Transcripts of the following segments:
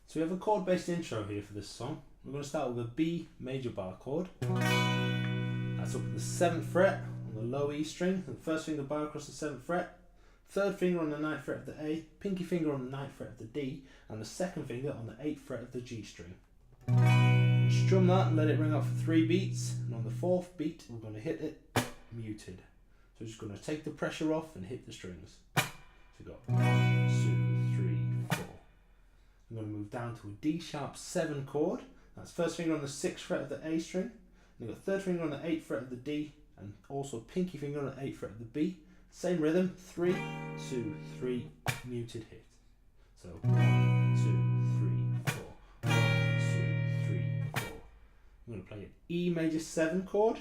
So we have a chord based intro here for this song. We're going to start with a B major bar chord. That's up at the 7th fret on the low E string, the first finger bar across the 7th fret, third finger on the 9th fret of the A, pinky finger on the 9th fret of the D, and the second finger on the 8th fret of the G string. Strum that and let it ring out for 3 beats, and on the 4th beat we're going to hit it muted. So we're just going to take the pressure off and hit the strings. So we've got 1, 2, 3, 4. I'm going to move down to a D sharp 7 chord. That's first finger on the 6th fret of the A string, and you've got third finger on the 8th fret of the D, and also pinky finger on the 8th fret of the B. Same rhythm, 3, 2, 3, muted hit. So 1, 2, 3, 4. 1, 2, 3, 4. I'm going to play an E major 7 chord.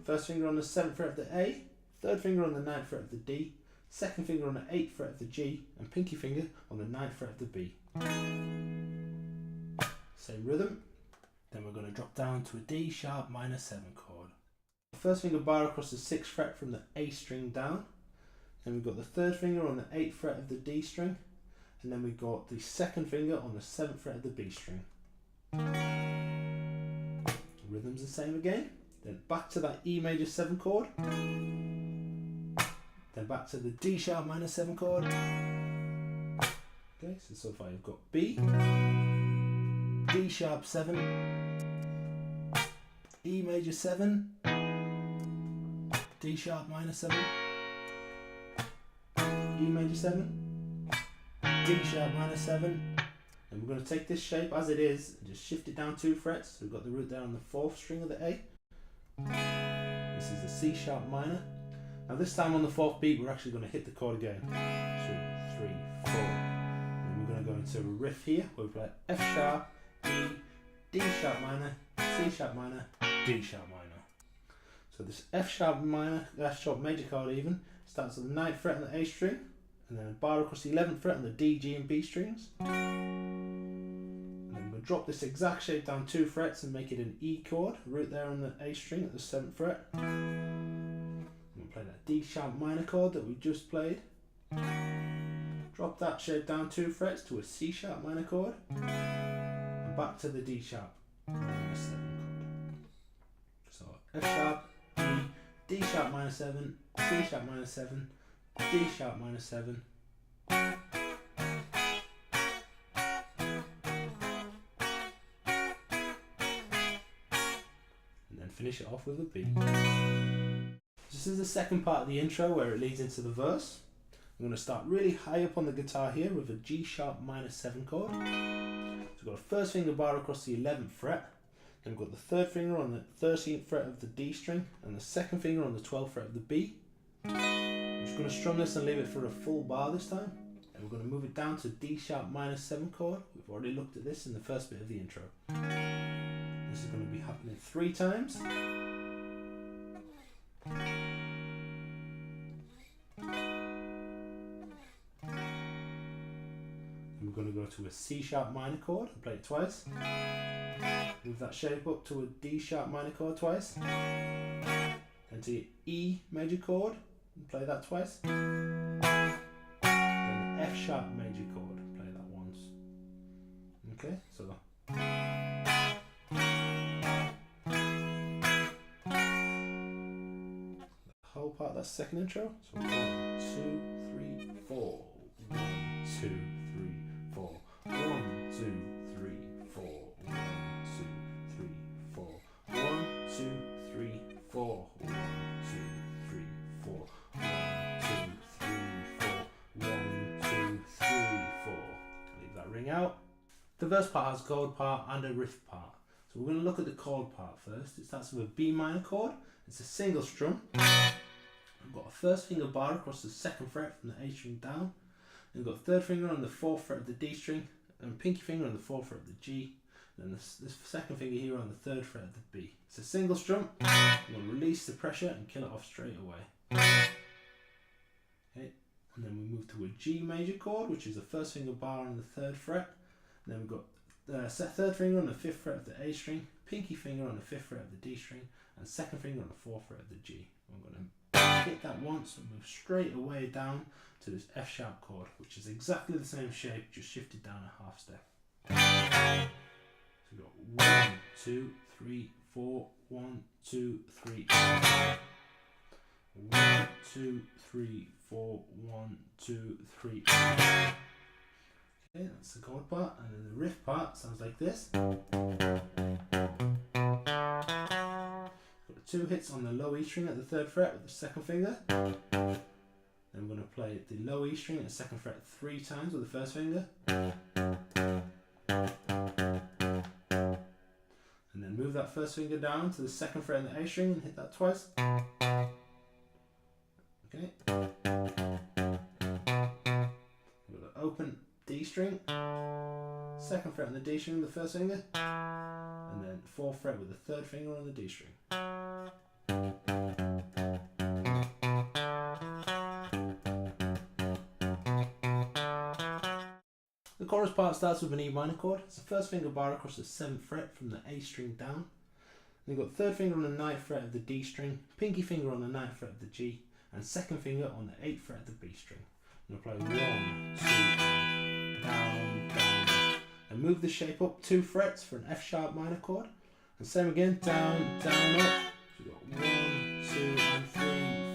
First finger on the 7th fret of the A, third finger on the 9th fret of the D, second finger on the 8th fret of the G, and pinky finger on the 9th fret of the B. Same rhythm. Then we're going to drop down to a D sharp minor 7 chord. First finger bar across the 6th fret from the A string down. Then we've got the third finger on the 8th fret of the D string. And then we've got the second finger on the 7th fret of the B string. The rhythm's the same again. Then back to that E major 7 chord. Then back to the D sharp minor 7 chord. Okay, so far you've got B, D sharp 7, E major 7, D sharp minor 7, E major 7, D sharp minor 7, and we're going to take this shape as it is and just shift it down 2 frets. So we've got the root there on the 4th string of the A. This is the C sharp minor. Now this time on the 4th beat we're actually going to hit the chord again. 2, 3, 4. And we're going to go into a riff here where we play F sharp, E, D sharp minor, C sharp minor, D sharp minor. So this F sharp major chord even starts on the 9th fret on the A string, and then a bar across the 11th fret on the D, G and B strings. And then we'll drop this exact shape down 2 frets and make it an E chord, root there on the A string at the 7th fret. We'll play that D sharp minor chord that we just played. Drop that shape down 2 frets to a C sharp minor chord. And back to the D sharp minor 7 chord. So F sharp, E, D sharp minor 7, C sharp minor 7, D sharp minor 7. And then finish it off with a B. This is the second part of the intro where it leads into the verse. I'm going to start really high up on the guitar here with a G sharp minor 7 chord. So we've got a first finger bar across the 11th fret. Then we've got the third finger on the 13th fret of the D string and the second finger on the 12th fret of the B. I'm just going to strum this and leave it for a full bar this time. And we're going to move it down to D sharp minor 7 chord. We've already looked at this in the first bit of the intro. This is going to be happening 3 times. We're going to go to a C sharp minor chord and play it twice. Move that shape up to a D sharp minor chord twice. Then to E major chord and play that twice. Then F sharp major chord, play that once. Okay, so the whole part of that second intro. So 1, 2, 3, 4. 1, 2, 3, 4. 1, 2, 3, 4. 1, 2, 3, 4. 1, 2, 3, 4. 1, 2, 3, 4. 1, 2, 3, 4. 1, 2, 3, 4. Leave that ring out. The verse part has a chord part and a riff part. So we're going to look at the chord part first. It starts with a B minor chord. It's a single strum. I've got a first finger bar across the 2nd fret from the A string down. Then we've got third finger on the 4th fret of the D string, and pinky finger on the 4th fret of the G, and then this second finger here on the 3rd fret of the B. It's a single strum. I'm going to release the pressure and kill it off straight away. Okay, and then we move to a G major chord, which is the first finger bar on the 3rd fret. And then we've got third finger on the 5th fret of the A string, pinky finger on the 5th fret of the D string, and second finger on the 4th fret of the G. I'm going to hit that once and move straight away down to this F sharp chord, which is exactly the same shape, just shifted down a half step. So we've got 1, 2, 3, 4, 1, 2, 3, 1, 2, 3, 4, 1, 2, 3. Okay, that's the chord part, and then the riff part sounds like this. Got 2 hits on the low E string at the 3rd fret with the 2nd finger. Then we're going to play the low E string at the 2nd fret 3 times with the 1st finger. And then move that 1st finger down to the 2nd fret in the A string and hit that twice. Okay. We've got the open D string, 2nd fret on the D string with the 1st finger, and then 4th fret with the 3rd finger on the D string. The chorus part starts with an E minor chord. It's the 1st finger bar across the 7th fret from the A string down. Then you've got 3rd finger on the 9th fret of the D string, pinky finger on the 9th fret of the G, and 2nd finger on the 8th fret of the B string. I'm going to play 1, 2, down, down, and move the shape up 2 frets for an F sharp minor chord. And same again, down, down, up. So we've got 1, 2, and 3,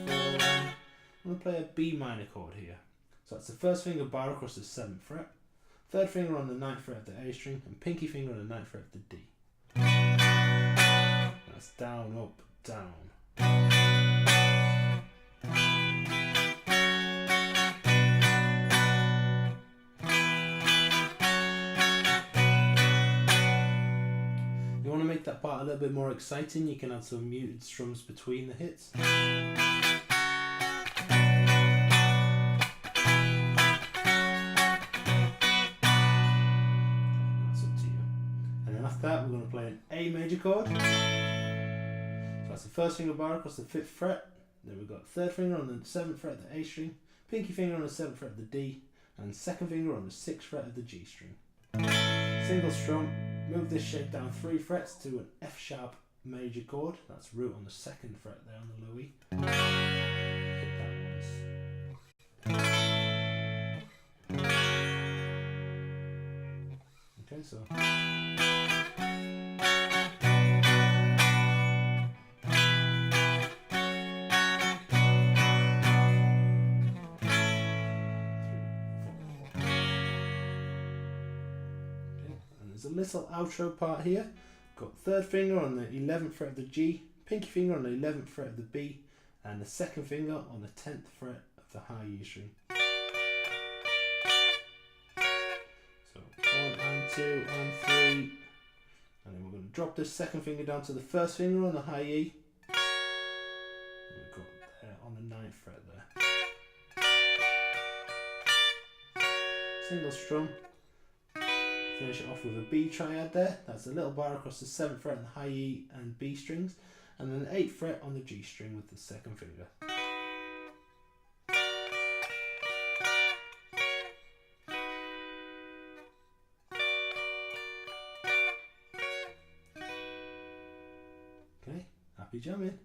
4, 1. I'm going to play a B minor chord here. So that's the 1st finger bar across the 7th fret, 3rd finger on the 9th fret of the A string, and pinky finger on the 9th fret of the D. That's down, up, down. You want to make that part a little bit more exciting, you can add some muted strums between the hits. That we're going to play an A major chord. So that's the 1st finger bar across the 5th fret. Then we've got 3rd finger on the 7th fret of the A string, pinky finger on the 7th fret of the D, and 2nd finger on the 6th fret of the G string. Single strum, move this shape down 3 frets to an F sharp major chord. That's root on the 2nd fret there on the low E. Hit that once. Okay, so. There's a little outro part here. Got 3rd finger on the 11th fret of the G, pinky finger on the 11th fret of the B, and the 2nd finger on the 10th fret of the high E string. So 1 and 2 and 3, and then we're going to drop this 2nd finger down to the 1st finger on the high E. And we've got there on the 9th fret there. Single strum. Finish it off with a B triad there. That's a little bar across the 7th fret on the high E and B strings, and then the 8th fret on the G string with the 2nd finger. Okay, happy jamming.